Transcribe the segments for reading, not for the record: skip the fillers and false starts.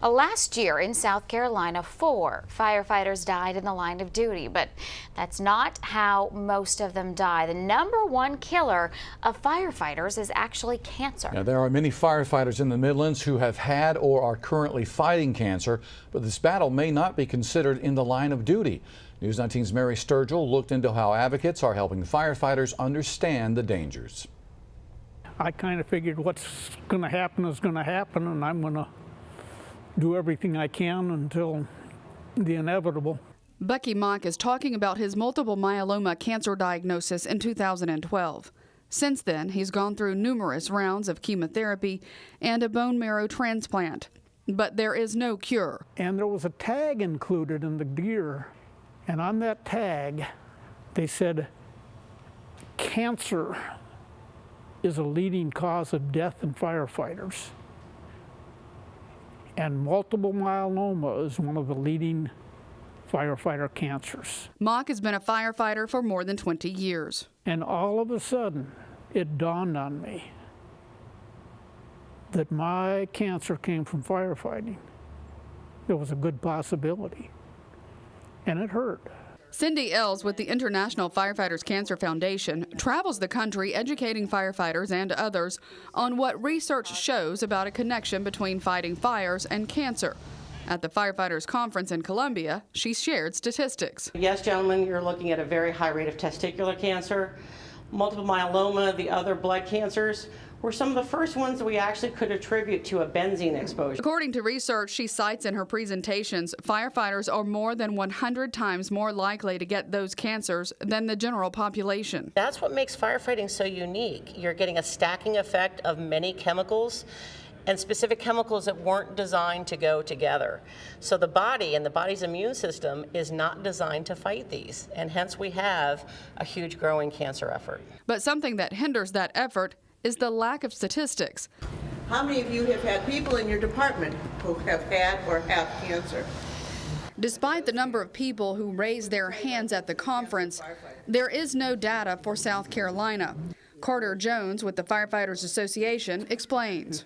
Last year in South Carolina, 4 firefighters died in the line of duty, but that's not how most of them die. The #1 killer of firefighters is actually cancer. Now, there are many firefighters in the Midlands who have had or are currently fighting cancer, but this battle may not be considered in the line of duty. News 19's Mary Sturgill looked into how advocates are helping firefighters understand the dangers. I kind of figured what's going to happen is going to happen, and I'm going to do everything I can until the inevitable. Bucky Mock is talking about his multiple myeloma cancer diagnosis in 2012. Since then, he's gone through numerous rounds of chemotherapy and a bone marrow transplant. But there is no cure. And there was a tag included in the gear, and on that tag, they said, cancer is a leading cause of death in firefighters. And multiple myeloma is one of the leading firefighter cancers. Mock has been a firefighter for more than 20 years. And all of a sudden, it dawned on me that my cancer came from firefighting. There was a good possibility, and it hurt. Cindy Ells with the International Firefighters Cancer Foundation travels the country educating firefighters and others on what research shows about a connection between fighting fires and cancer. At the Firefighters Conference in Columbia, she shared statistics. Yes, gentlemen, you're looking at a very high rate of testicular cancer. Multiple myeloma, the other blood cancers, were some of the first ones that we actually could attribute to a benzene exposure. According to research she cites in her presentations, firefighters are more than 100 times more likely to get those cancers than the general population. That's what makes firefighting so unique. You're getting a stacking effect of many chemicals and specific chemicals that weren't designed to go together. So the body and the body's immune system is not designed to fight these, and hence we have a huge growing cancer effort. But something that hinders that effort is the lack of statistics. How many of you have had people in your department who have had or have cancer? Despite the number of people who raised their hands at the conference, there is no data for South Carolina. Carter Jones with the Firefighters Association explains.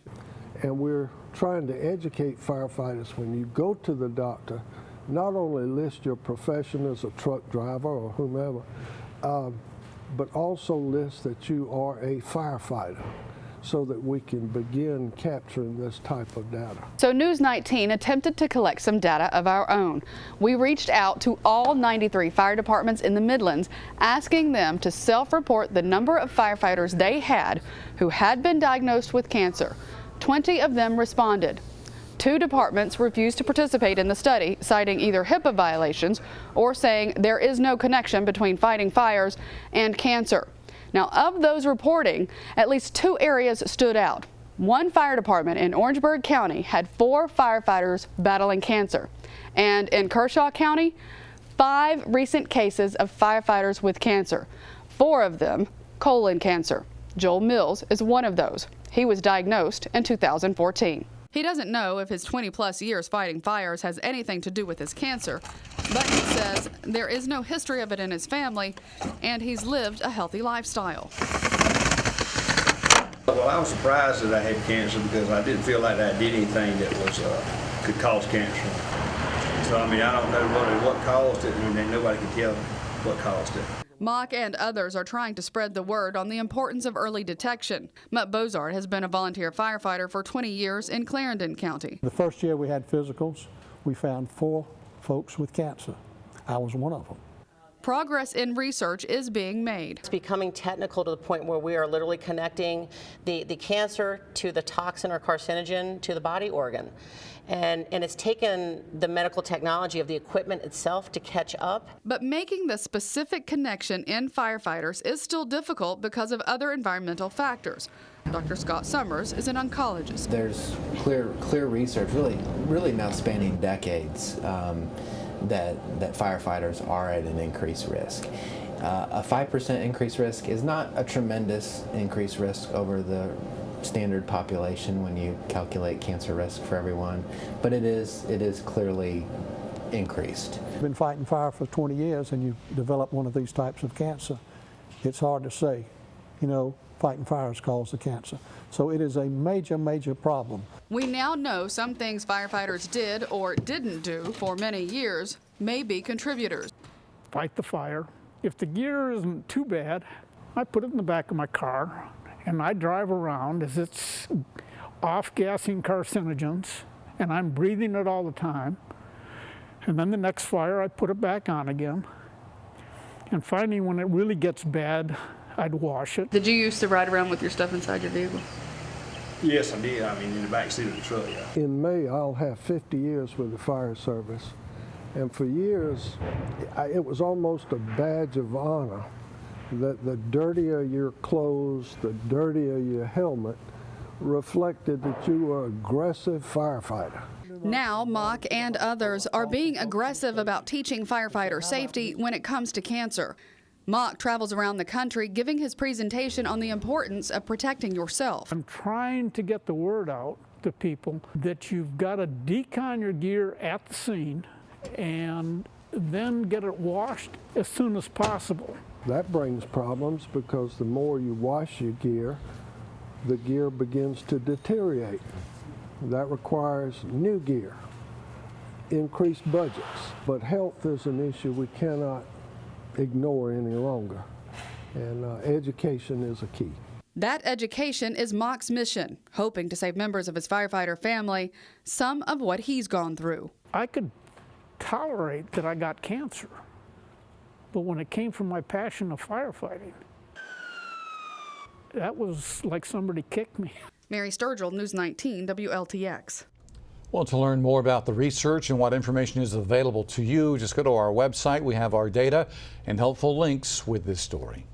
And we're trying to educate firefighters when you go to the doctor, not only list your profession as a truck driver or whomever, but also list that you are a firefighter so that we can begin capturing this type of data. So News 19 attempted to collect some data of our own. We reached out to all 93 fire departments in the Midlands, asking them to self-report the number of firefighters they had who had been diagnosed with cancer. 20 of them responded. 2 departments refused to participate in the study, citing either HIPAA violations or saying there is no connection between fighting fires and cancer. Now, of those reporting, at least 2 areas stood out. One fire department in Orangeburg County had 4 firefighters battling cancer. And in Kershaw County, 5 recent cases of firefighters with cancer, 4 of them colon cancer. Joel Mills is one of those. He was diagnosed in 2014. He doesn't know if his 20-plus years fighting fires has anything to do with his cancer, but he says there is no history of it in his family, and he's lived a healthy lifestyle. Well, I was surprised that I had cancer because I didn't feel like I did anything that was could cause cancer. So, I mean, I don't know what caused it, and nobody can tell what caused it. Mock and others are trying to spread the word on the importance of early detection. Mutt Bozard has been a volunteer firefighter for 20 years in Clarendon County. The first year we had physicals, we found 4 folks with cancer. I was one of them. Progress in research is being made. It's becoming technical to the point where we are literally connecting the cancer to the toxin or carcinogen to the body organ. And it's taken the medical technology of the equipment itself to catch up. But making the specific connection in firefighters is still difficult because of other environmental factors. Dr. Scott Summers is an oncologist. There's clear research, really now spanning decades, that firefighters are at an increased risk. A 5% increased risk is not a tremendous increased risk over the standard population when you calculate cancer risk for everyone, but it is clearly increased. I've been fighting fire for 20 years and you develop one of these types of cancer. It's hard to say. You know, fighting fires cause the cancer. So it is a major, major problem. We now know some things firefighters did or didn't do for many years may be contributors. Fight the fire. If the gear isn't too bad, I put it in the back of my car and I drive around as it's off-gassing carcinogens and I'm breathing it all the time. And then the next fire, I put it back on again. And finally, when it really gets bad, I'd wash it. Did you used to ride around with your stuff inside your vehicle? Yes, I did. I mean, in the back seat of the truck, yeah. In May, I'll have 50 years with the fire service. And for years, it was almost a badge of honor that the dirtier your clothes, the dirtier your helmet, reflected that you were an aggressive firefighter. Now, Mock and others are being aggressive about teaching firefighter safety when it comes to cancer. Mock travels around the country giving his presentation on the importance of protecting yourself. I'm trying to get the word out to people that you've got to decon your gear at the scene and then get it washed as soon as possible. That brings problems because the more you wash your gear, the gear begins to deteriorate. That requires new gear, increased budgets, but health is an issue we cannot ignore any longer, and education is a key. That education is Mock's mission, hoping to save members of his firefighter family some of what he's gone through. I could tolerate that I got cancer, but when it came from my passion of firefighting, that was like somebody kicked me. Mary Sturgill, News 19, WLTX. Well, to learn more about the research and what information is available to you, just go to our website. We have our data and helpful links with this story.